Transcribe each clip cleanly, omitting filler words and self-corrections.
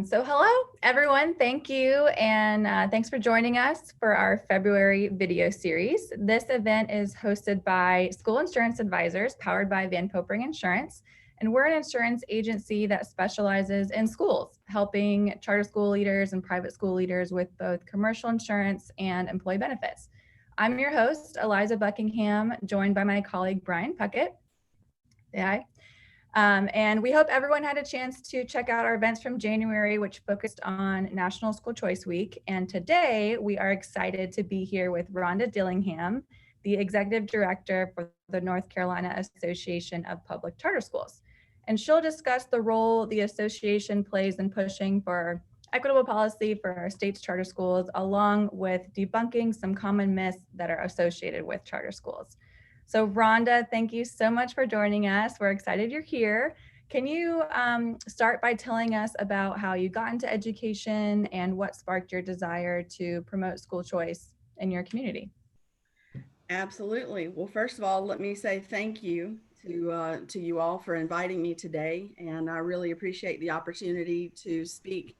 So hello, everyone. Thank you. And thanks for joining us for our February video series. This event is hosted by School Insurance Advisors, powered by Van Popering Insurance. And we're an insurance agency that specializes in schools, helping charter school leaders and private school leaders with both commercial insurance and employee benefits. I'm your host, Eliza Buckingham, joined by my colleague, Brian Puckett. Say hi. And we hope everyone had a chance to check out our events from January, which focused on National School Choice Week. And today we are excited to be here with Rhonda Dillingham, the Executive Director for the North Carolina Association of Public Charter Schools. And she'll discuss the role the association plays in pushing for equitable policy for our state's charter schools, along with debunking some common myths that are associated with charter schools. So Rhonda, thank you so much for joining us. We're excited you're here. Can you start by telling us about how you got into education and what sparked your desire to promote school choice in your community? Absolutely. Well, first of all, let me say thank you to you all for inviting me today, and I really appreciate the opportunity to speak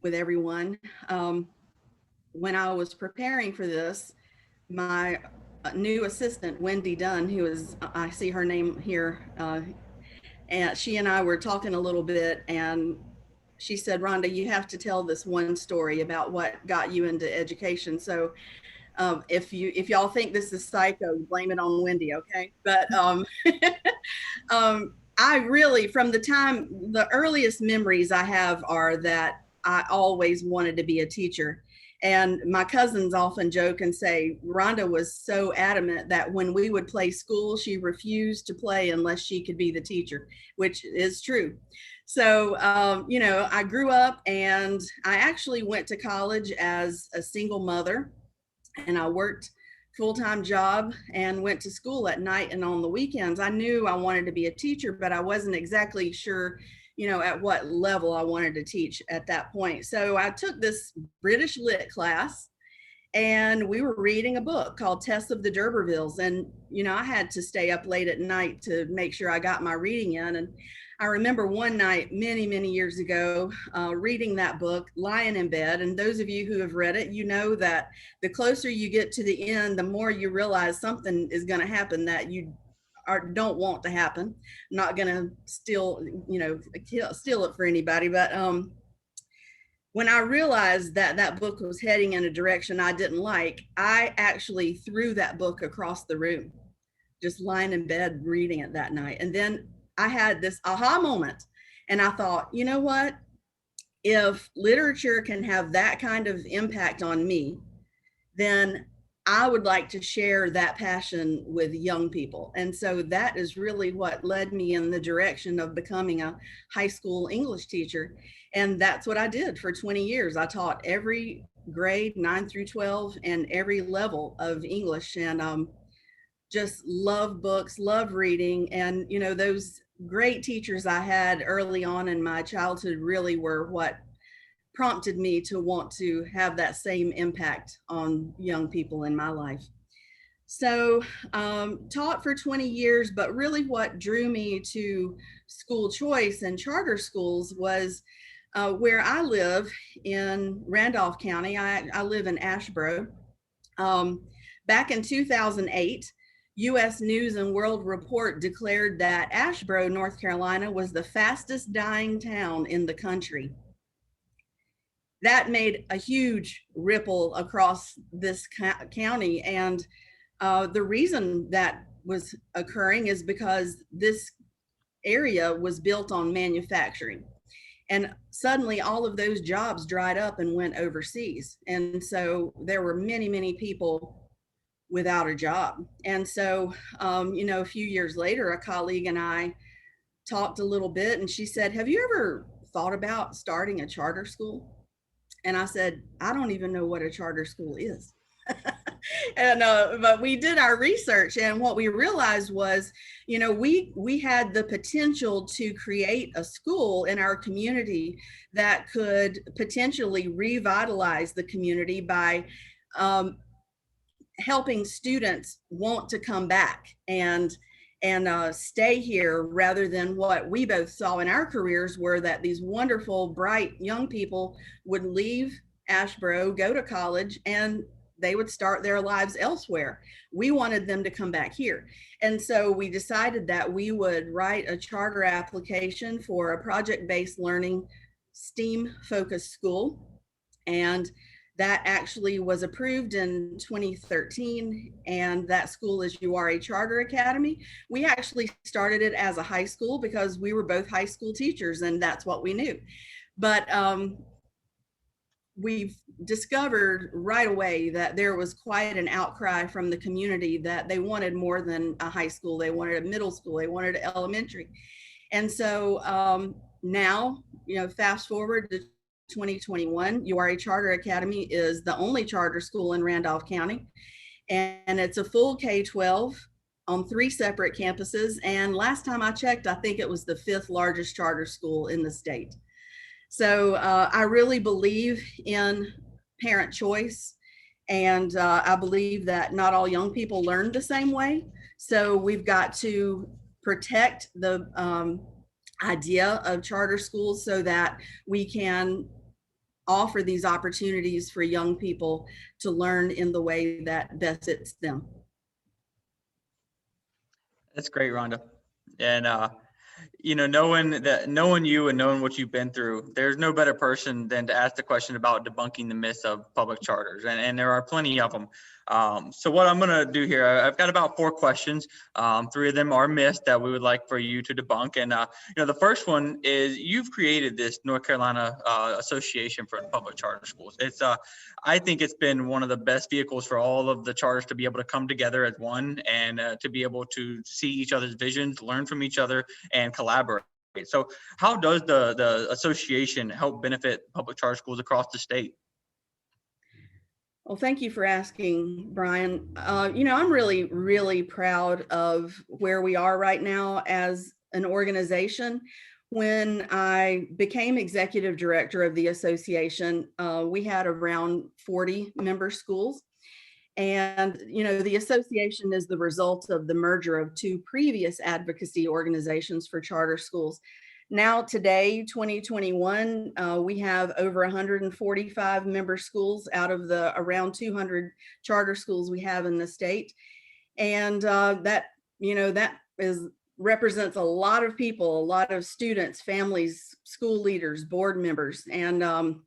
with everyone. When I was preparing for this, my new assistant, Wendy Dunn, who is, I see her name here, and she and I were talking a little bit, and she said, Rhonda, you have to tell this one story about what got you into education. So if y'all think this is psycho, blame it on Wendy, okay? But I really, from the earliest memories I have are that I always wanted to be a teacher. And my cousins often joke and say, Rhonda was so adamant that when we would play school, she refused to play unless she could be the teacher, which is true. So, I grew up and I actually went to college as a single mother, and I worked full-time job and went to school at night and on the weekends. I knew I wanted to be a teacher, but I wasn't exactly sure, at what level I wanted to teach at that point. So I took this British lit class, and we were reading a book called Tess of the D'Urbervilles. And, I had to stay up late at night to make sure I got my reading in. And I remember one night many, many years ago, reading that book, lying in bed. And those of you who have read it, you know that the closer you get to the end, the more you realize something is going to happen that you don't want to happen. I'm not going to steal it for anybody. But when I realized that that book was heading in a direction I didn't like, I actually threw that book across the room, just lying in bed reading it that night. And then I had this aha moment, and I thought, you know what? If literature can have that kind of impact on me, then I would like to share that passion with young people. And so that is really what led me in the direction of becoming a high school English teacher. And that's what I did for 20 years. I taught every grade, 9 through 12, and every level of English. And just love books, love reading. And, those great teachers I had early on in my childhood really were what prompted me to want to have that same impact on young people in my life. So taught for 20 years, but really what drew me to school choice and charter schools was where I live in Randolph County. I live in Asheboro. Back in 2008, U.S. News and World Report declared that Asheboro, North Carolina, was the fastest dying town in the country. That made a huge ripple across this county. And the reason that was occurring is because this area was built on manufacturing. And suddenly all of those jobs dried up and went overseas. And so there were many, many people without a job. And so, a few years later, a colleague and I talked a little bit, and she said, have you ever thought about starting a charter school? And I said, I don't even know what a charter school is. And but we did our research, and what we realized was, we had the potential to create a school in our community that could potentially revitalize the community by helping students want to come back and and stay here, rather than what we both saw in our careers, were that these wonderful, bright young people would leave Asheboro, go to college, and they would start their lives elsewhere. We wanted them to come back here. And so we decided that we would write a charter application for a project-based learning, STEAM-focused school. And that actually was approved in 2013, and that school is URA Charter Academy. We actually started it as a high school because we were both high school teachers, and that's what we knew. But we've discovered right away that there was quite an outcry from the community that they wanted more than a high school. They wanted a middle school, they wanted elementary. And so now, fast forward to 2021, URA Charter Academy is the only charter school in Randolph County, and it's a full K-12 on 3 separate campuses. And last time I checked, I think it was the 5th largest charter school in the state. So I really believe in parent choice, and I believe that not all young people learn the same way. So we've got to protect the idea of charter schools so that we can offer these opportunities for young people to learn in the way that best fits them. That's great, Rhonda. And knowing you and knowing what you've been through, there's no better person than to ask the question about debunking the myths of public charters, and there are plenty of them. So what I'm going to do here, I've got about 4 questions. 3 of them are myths that we would like for you to debunk. And the first one is, you've created this North Carolina Association for Public Charter Schools. It's I think it's been one of the best vehicles for all of the charters to be able to come together as one, and to be able to see each other's visions, learn from each other, and collaborate. So how does the association help benefit public charter schools across the state? Well, thank you for asking, Brian. I'm really, really proud of where we are right now as an organization. When I became executive director of the association, we had around 40 member schools. And, the association is the result of the merger of 2 previous advocacy organizations for charter schools. Now, today, 2021, we have over 145 member schools out of the around 200 charter schools we have in the state. And that represents a lot of people, a lot of students, families, school leaders, board members. And I'm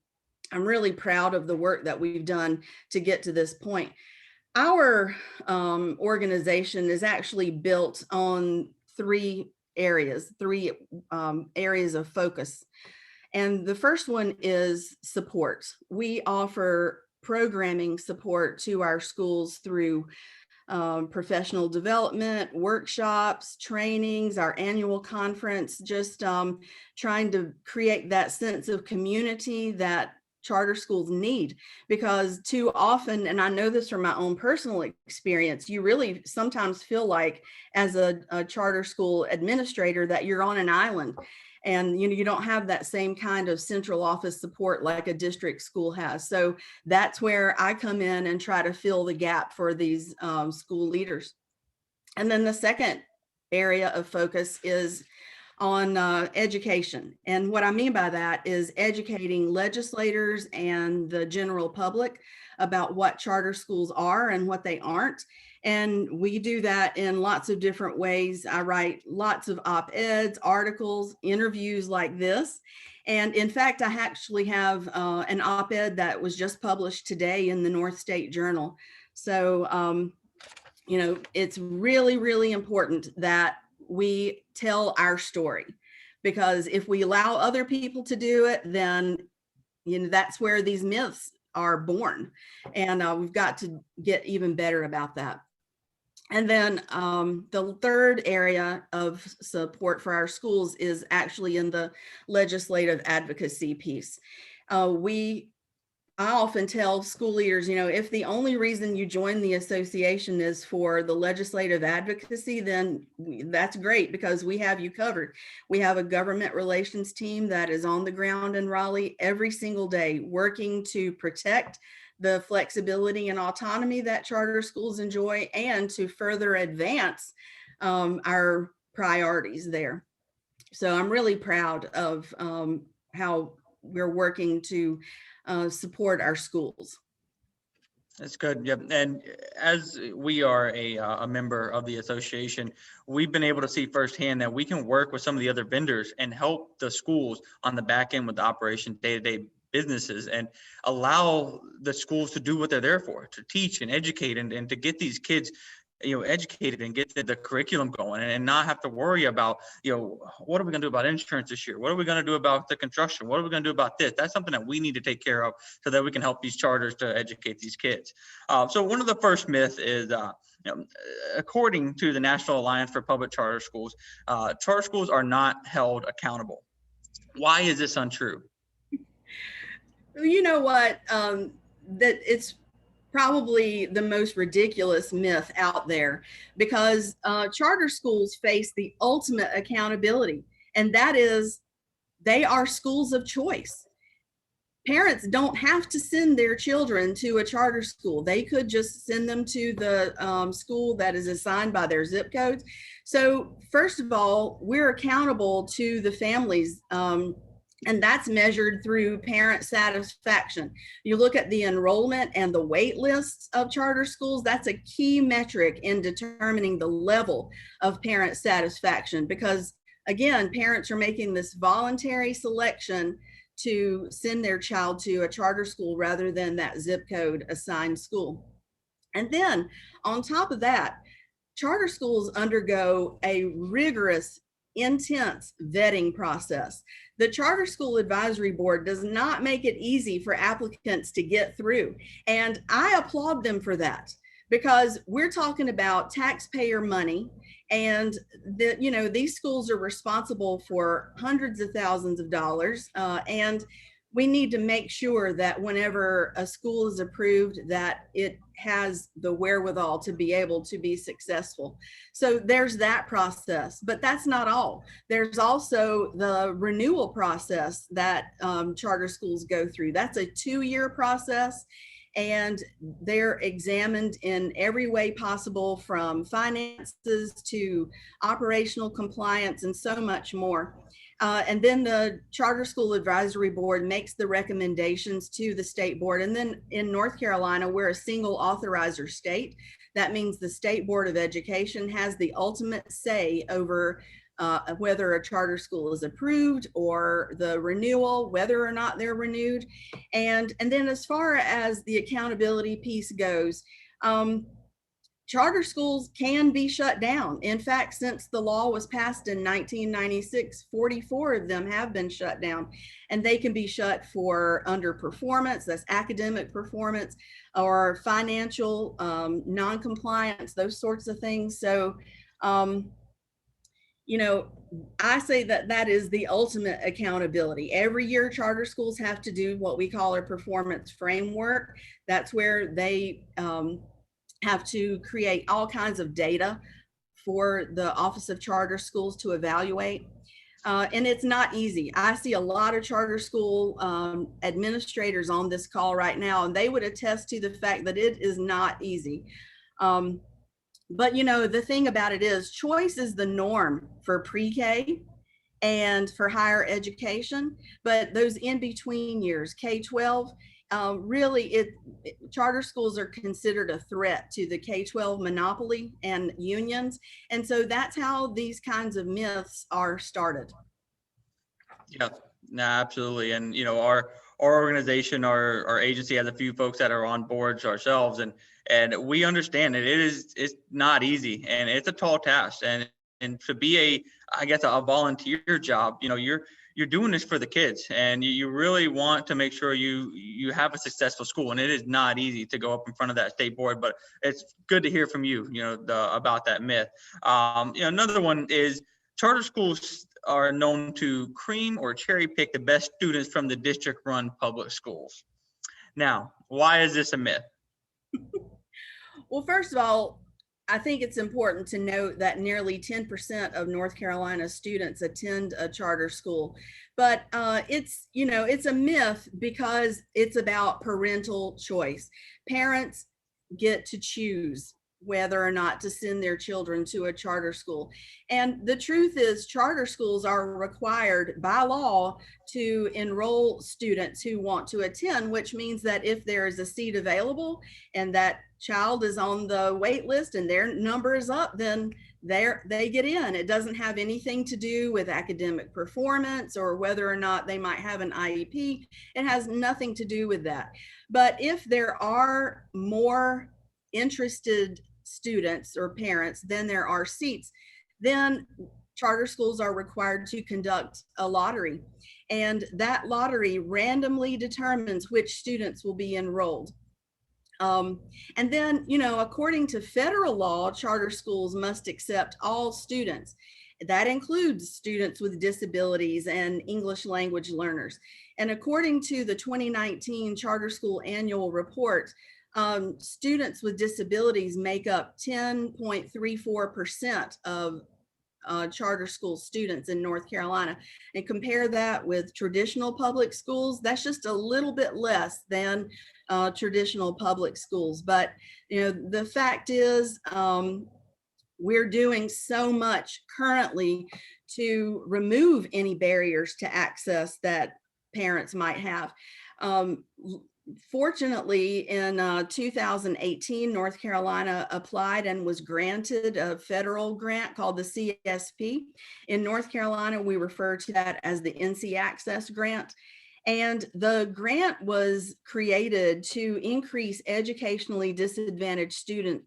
really proud of the work that we've done to get to this point. Our organization is actually built on 3 areas of focus. And the first one is support. We offer programming support to our schools through professional development, workshops, trainings, our annual conference, just trying to create that sense of community that charter schools need, because too often, and I know this from my own personal experience, you really sometimes feel like as a charter school administrator that you're on an island, and you don't have that same kind of central office support like a district school has. So that's where I come in and try to fill the gap for these school leaders. And then the second area of focus is on education. And what I mean by that is educating legislators and the general public about what charter schools are and what they aren't. And we do that in lots of different ways. I write lots of op-eds, articles, interviews like this. And in fact, I actually have an op-ed that was just published today in the North State Journal. So, it's really, really important that we tell our story, because if we allow other people to do it, then that's where these myths are born, and we've got to get even better about that. And then the third area of support for our schools is actually in the legislative advocacy piece. I often tell school leaders, if the only reason you join the association is for the legislative advocacy, then that's great, because we have you covered. We have a government relations team that is on the ground in Raleigh every single day, working to protect the flexibility and autonomy that charter schools enjoy, and to further advance our priorities there. So I'm really proud of how we're working to support our schools. That's good. Yep. And as we are a member of the association, we've been able to see firsthand that we can work with some of the other vendors and help the schools on the back end with the operation day-to-day businesses and allow the schools to do what they're there for, to teach and educate and to get these kids educated and get the curriculum going and not have to worry about, what are we going to do about insurance this year? What are we going to do about the construction? What are we going to do about this? That's something that we need to take care of so that we can help these charters to educate these kids. So one of the first myths is, according to the National Alliance for Public Charter Schools, charter schools are not held accountable. Why is this untrue? You know what? That it's probably the most ridiculous myth out there, because charter schools face the ultimate accountability, and that is they are schools of choice. Parents don't have to send their children to a charter school. They could just send them to the school that is assigned by their zip codes. So first of all, we're accountable to the families, and that's measured through parent satisfaction. You look at the enrollment and the wait lists of charter schools, that's a key metric in determining the level of parent satisfaction, because again, parents are making this voluntary selection to send their child to a charter school rather than that zip code assigned school. And then on top of that, charter schools undergo a rigorous, intense vetting process. The Charter School Advisory Board does not make it easy for applicants to get through. And I applaud them for that, because we're talking about taxpayer money, and these schools are responsible for hundreds of thousands of dollars, and we need to make sure that whenever a school is approved, that it has the wherewithal to be able to be successful. So there's that process, but that's not all. There's also the renewal process that charter schools go through. That's a 2-year process, and they're examined in every way possible, from finances to operational compliance and so much more. And then the Charter School Advisory Board makes the recommendations to the state board. And then in North Carolina, we're a single authorizer state. That means the State Board of Education has the ultimate say over whether a charter school is approved, or the renewal, whether or not they're renewed. And then as far as the accountability piece goes, charter schools can be shut down. In fact, since the law was passed in 1996, 44 of them have been shut down, and they can be shut for underperformance, that's academic performance, or financial non-compliance, those sorts of things. So, I say that is the ultimate accountability. Every year, charter schools have to do what we call a performance framework. That's where they have to create all kinds of data for the Office of Charter Schools to evaluate. And it's not easy. I see a lot of charter school administrators on this call right now, and they would attest to the fact that it is not easy. But the thing about it is, choice is the norm for pre-K and for higher education, but those in between years, K-12, really charter schools are considered a threat to the K-12 monopoly and unions. And so that's how these kinds of myths are started. Yeah, no, absolutely. And, our organization, our agency has a few folks that are on boards ourselves, and we understand that it's not easy, and it's a tall task, and to be a volunteer job, you're doing this for the kids, and you really want to make sure you have a successful school, and it is not easy to go up in front of that state board, but it's good to hear from you, about that myth. Another one is charter schools are known to cream or cherry pick the best students from the district run public schools. Now, why is this a myth? Well, first of all, I think it's important to note that nearly 10% of North Carolina students attend a charter school, but it's a myth because it's about parental choice. Parents get to choose whether or not to send their children to a charter school. And the truth is, charter schools are required by law to enroll students who want to attend, which means that if there is a seat available and that child is on the wait list and their number is up, then they get in. It doesn't have anything to do with academic performance or whether or not they might have an IEP. It has nothing to do with that. But if there are more interested students or parents than there are seats, then charter schools are required to conduct a lottery. And that lottery randomly determines which students will be enrolled. And then, according to federal law, charter schools must accept all students. That includes students with disabilities and English language learners. And according to the 2019 Charter School Annual Report, students with disabilities make up 10.34% of charter school students in North Carolina. And compare that with traditional public schools, that's just a little bit less than traditional public schools. But the fact is, we're doing so much currently to remove any barriers to access that parents might have. Fortunately, in 2018, North Carolina applied and was granted a federal grant called the CSP. In North Carolina, we refer to that as the NCAPCS grant. And the grant was created to increase educationally disadvantaged student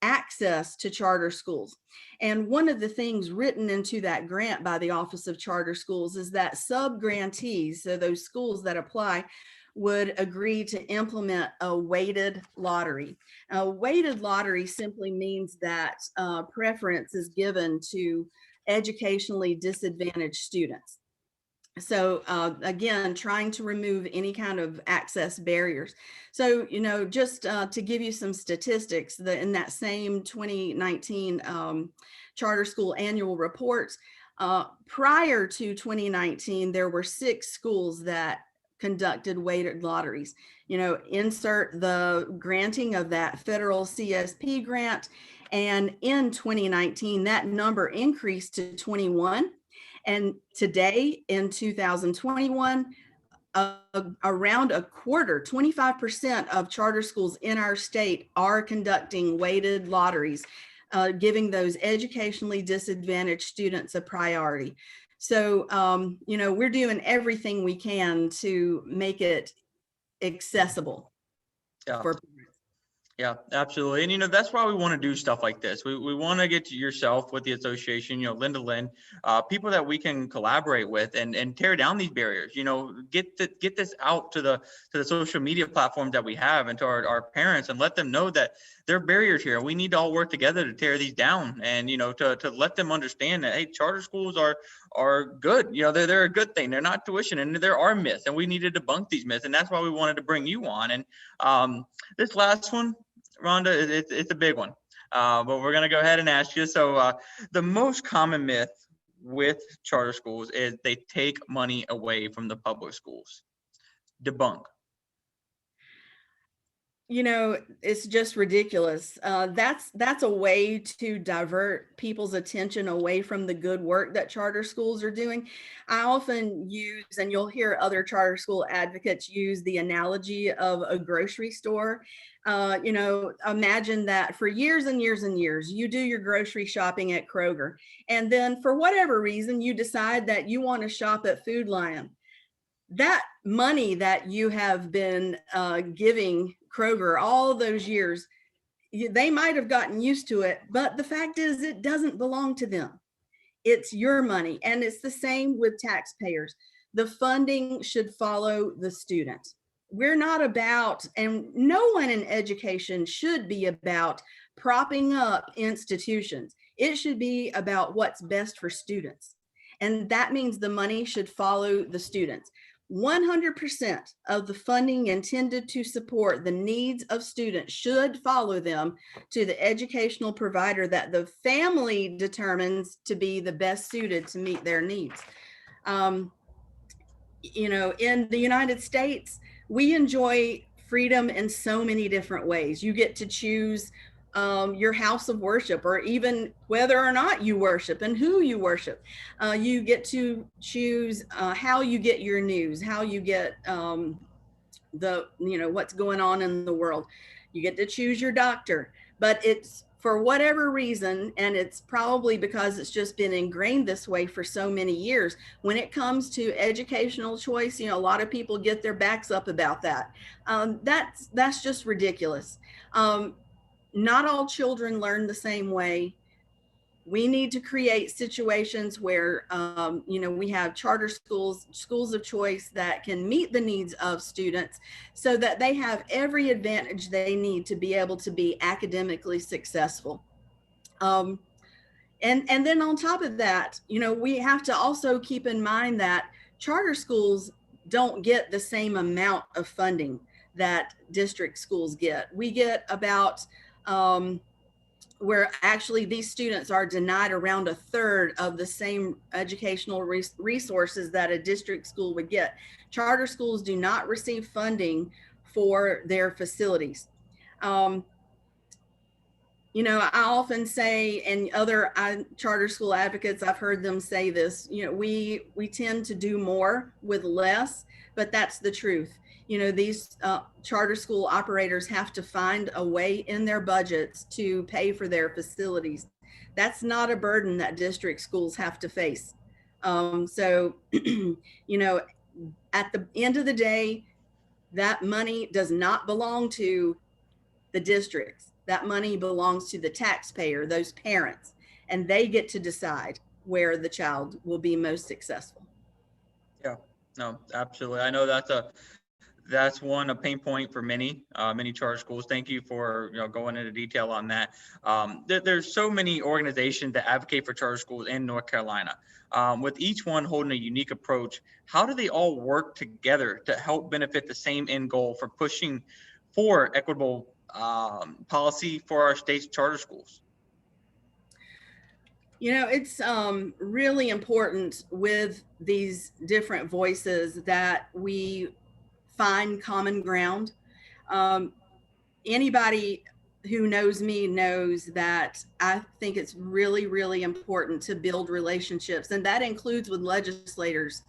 access to charter schools. And one of the things written into that grant by the Office of Charter Schools is that sub-grantees, so those schools that apply, would agree to implement a weighted lottery. A weighted lottery simply means that preference is given to educationally disadvantaged students. So again, trying to remove any kind of access barriers. So, just to give you some statistics, in that same 2019 Charter School Annual Report, prior to 2019, there were 6 schools that conducted weighted lotteries. Insert the granting of that federal CSP grant. And in 2019, that number increased to 21. And today in 2021, around a quarter, 25% of charter schools in our state are conducting weighted lotteries, giving those educationally disadvantaged students a priority. So, we're doing everything we can to make it accessible for parents. Yeah, absolutely. And, that's why we want to do stuff like this. We want to get to yourself with the association, Linda Lynn, people that we can collaborate with and tear down these barriers, get this out to the social media platforms that we have and to our parents and let them know that there are barriers here. We need to all work together to tear these down and, to let them understand that, hey, charter schools are good. They're a good thing. They're not tuition and there are myths and we need to debunk these myths. And that's why we wanted to bring you on. And this last one, Rhonda, it's a big one, but we're going to go ahead and ask you. So the most common myth with charter schools is they take money away from the public schools. Debunk. It's just ridiculous. That's a way to divert people's attention away from the good work that charter schools are doing. I often use, and you'll hear other charter school advocates use the analogy of a grocery store. Imagine that for years and years and years, you do your grocery shopping at Kroger, and then for whatever reason, you decide that you want to shop at Food Lion. That money that you have been giving Kroger all those years, they might have gotten used to it, but the fact is it doesn't belong to them. It's your money. And it's the same with taxpayers. The funding should follow the student. We're not about, and no one in education should be about propping up institutions. It should be about what's best for students. And that means the money should follow the students. 100% of the funding intended to support the needs of students should follow them to the educational provider that the family determines to be the best suited to meet their needs. In the United States, we enjoy freedom in so many different ways. You get to choose your house of worship, or even whether or not you worship and who you worship. You get to choose how you get your news, how you get what's going on in the world. You get to choose your doctor, but it's for whatever reason, and it's probably because it's just been ingrained this way for so many years. When it comes to educational choice, a lot of people get their backs up about that. That's just ridiculous. Not all children learn the same way. We need to create situations where we have charter schools of choice that can meet the needs of students, so that they have every advantage they need to be able to be academically successful. And then on top of that, we have to also keep in mind that charter schools don't get the same amount of funding that district schools get. We get about where actually these students are denied around a third of the same educational resources that a district school would get. Charter schools do not receive funding for their facilities. I often say, and other charter school advocates, I've heard them say this, we tend to do more with less, but that's the truth. These charter school operators have to find a way in their budgets to pay for their facilities. That's not a burden that district schools have to face. So, at the end of the day, that money does not belong to the districts. That money belongs to the taxpayer, those parents, and they get to decide where the child will be most successful. Yeah, no, absolutely. I know that's a pain point for many charter schools. Thank you for going into detail on that. There's so many organizations that advocate for charter schools in North Carolina. With each one holding a unique approach, how do they all work together to help benefit the same end goal for pushing for equitable policy for our state's charter schools? It's really important with these different voices that we find common ground. Anybody who knows me knows that I think it's really, really important to build relationships, and that includes with legislators.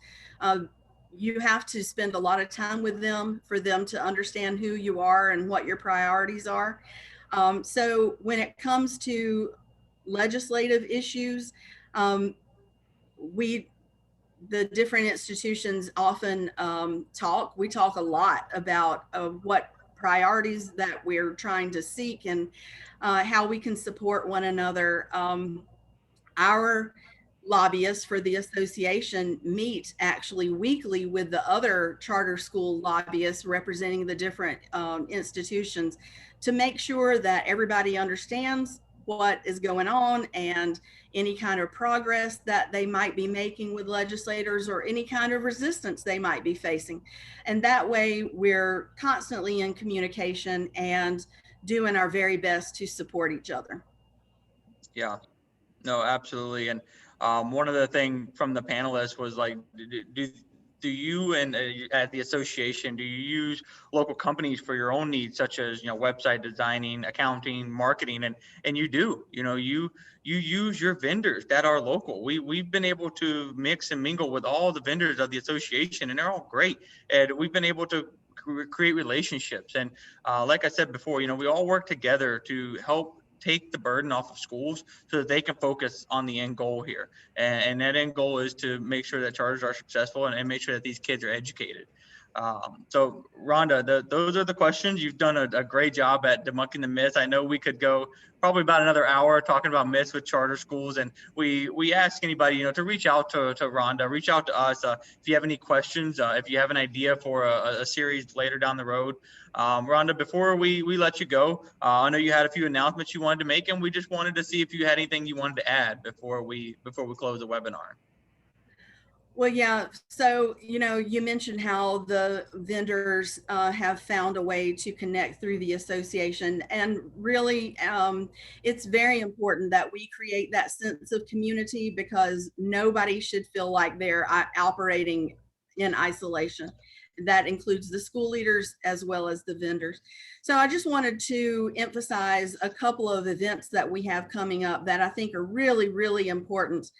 You have to spend a lot of time with them for them to understand who you are and what your priorities are. So when it comes to legislative issues, the different institutions often we talk a lot about what priorities that we're trying to seek, and how we can support one another. Our lobbyists for the association meet actually weekly with the other charter school lobbyists representing the different institutions, to make sure that everybody understands what is going on and any kind of progress that they might be making with legislators, or any kind of resistance they might be facing. And that way we're constantly in communication and doing our very best to support each other. Yeah, no, absolutely. And one of the things from the panelists was like, do you and at the association, do you use local companies for your own needs, such as website designing, accounting, marketing, and you do you use your vendors that are local. We've been able to mix and mingle with all the vendors of the association, and they're all great, and we've been able to create relationships. And like I said before, we all work together to help take the burden off of schools so that they can focus on the end goal here. And that end goal is to make sure that charters are successful and make sure that these kids are educated. So Rhonda, those are the questions. You've done a great job at debunking the myths. I know we could go probably about another hour talking about myths with charter schools. And we ask anybody, to reach out to Rhonda, reach out to us if you have any questions, if you have an idea for a series later down the road. Rhonda, before we let you go, I know you had a few announcements you wanted to make, and we just wanted to see if you had anything you wanted to add before we close the webinar. Well, yeah. So, you mentioned how the vendors have found a way to connect through the association. And really, it's very important that we create that sense of community, because nobody should feel like they're operating in isolation. that includes the school leaders as well as the vendors. So I just wanted to emphasize a couple of events that we have coming up that I think are really, really important.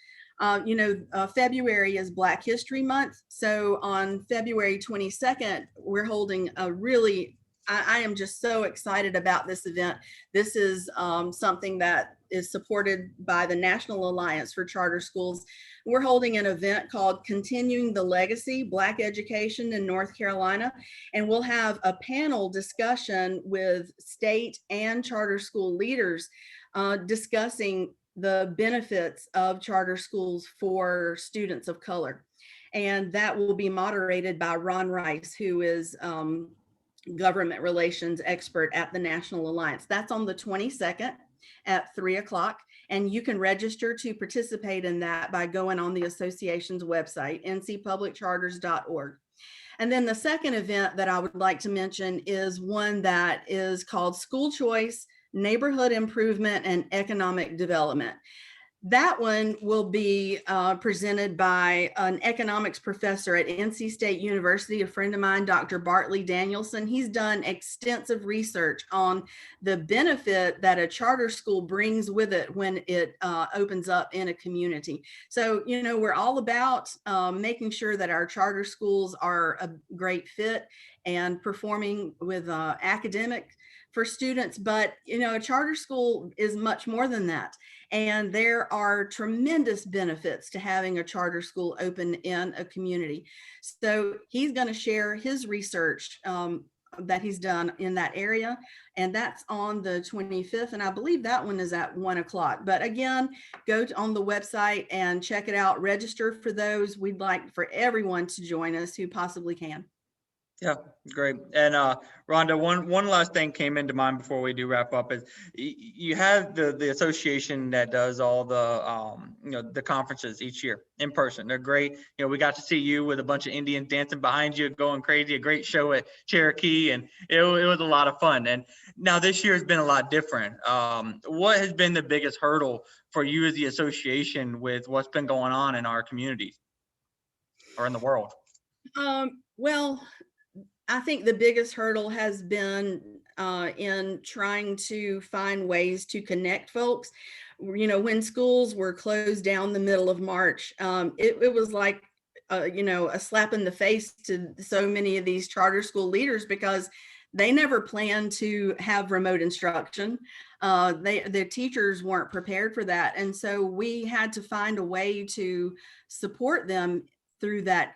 February is Black History Month. So on February 22nd, we're holding a really, I am just so excited about this event. This is something that is supported by the National Alliance for Charter Schools. We're holding an event called Continuing the Legacy, Black Education in North Carolina. And we'll have a panel discussion with state and charter school leaders discussing the benefits of charter schools for students of color. And that will be moderated by Ron Rice, who is government relations expert at the National Alliance. That's on the 22nd at 3:00. And you can register to participate in that by going on the association's website, ncpubliccharters.org. And then the second event that I would like to mention is one that is called School Choice, Neighborhood Improvement, and Economic Development. That one will be presented by an economics professor at NC State University, a friend of mine, Dr. Bartley Danielson. He's done extensive research on the benefit that a charter school brings with it when it opens up in a community. So, we're all about making sure that our charter schools are a great fit and performing with academic for students, but a charter school is much more than that. And there are tremendous benefits to having a charter school open in a community. So he's going to share his research that he's done in that area. And that's on the 25th. And I believe that one is at 1:00. But again, go on the website and check it out. Register for those. We'd like for everyone to join us who possibly can. Yeah, great. And Rhonda, one last thing came into mind before we do wrap up is you have the association that does all the the conferences each year in person. They're great. We got to see you with a bunch of Indians dancing behind you, going crazy. A great show at Cherokee, and it was a lot of fun. And now this year has been a lot different. What has been the biggest hurdle for you as the association with what's been going on in our communities or in the world? Well, I think the biggest hurdle has been in trying to find ways to connect folks. When schools were closed down the middle of March, it was like, a slap in the face to so many of these charter school leaders because they never planned to have remote instruction. The teachers weren't prepared for that. And so we had to find a way to support them through that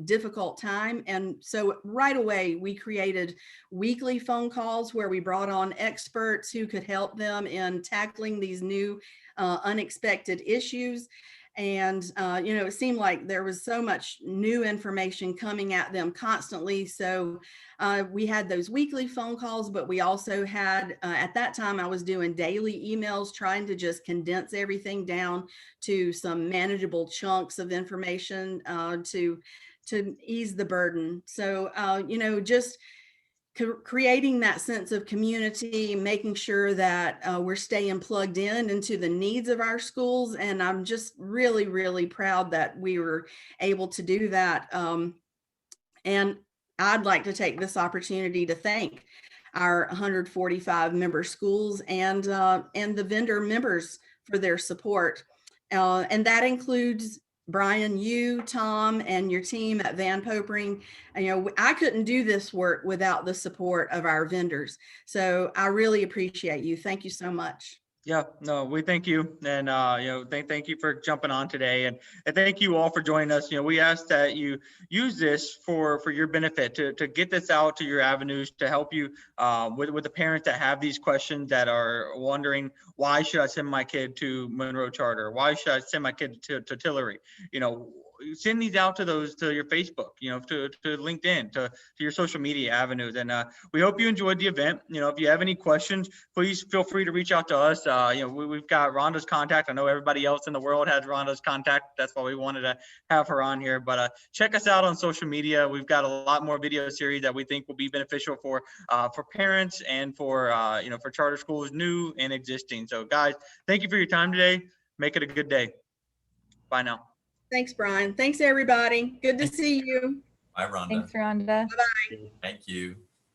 difficult time. And so right away, we created weekly phone calls where we brought on experts who could help them in tackling these new unexpected issues. And, it seemed like there was so much new information coming at them constantly. So we had those weekly phone calls, but we also had, at that time, I was doing daily emails, trying to just condense everything down to some manageable chunks of information to ease the burden. So, just creating that sense of community, making sure that we're staying plugged into the needs of our schools. And I'm just really, really proud that we were able to do that. And I'd like to take this opportunity to thank our 145 member schools and the vendor members for their support. And that includes Brian, you, Tom, and your team at Van Popering. I couldn't do this work without the support of our vendors. So I really appreciate you. Thank you so much. Yeah, no, we thank you. And, thank you for jumping on today. And thank you all for joining us. We ask that you use this for your benefit, to get this out to your avenues, to help you with the parents that have these questions, that are wondering, why should I send my kid to Monroe Charter? Why should I send my kid to Tillery? Send these out to your Facebook, to LinkedIn, to your social media avenues. And we hope you enjoyed the event. If you have any questions, please feel free to reach out to us. We've got Rhonda's contact. I know everybody else in the world has Rhonda's contact. That's why we wanted to have her on here. But check us out on social media. We've got a lot more video series that we think will be beneficial for parents and for charter schools, new and existing. So guys, thank you for your time today. Make it a good day. Bye now. Thanks, Brian. Thanks, everybody. Good to see you. Bye, Rhonda. Thanks, Rhonda. Thank you.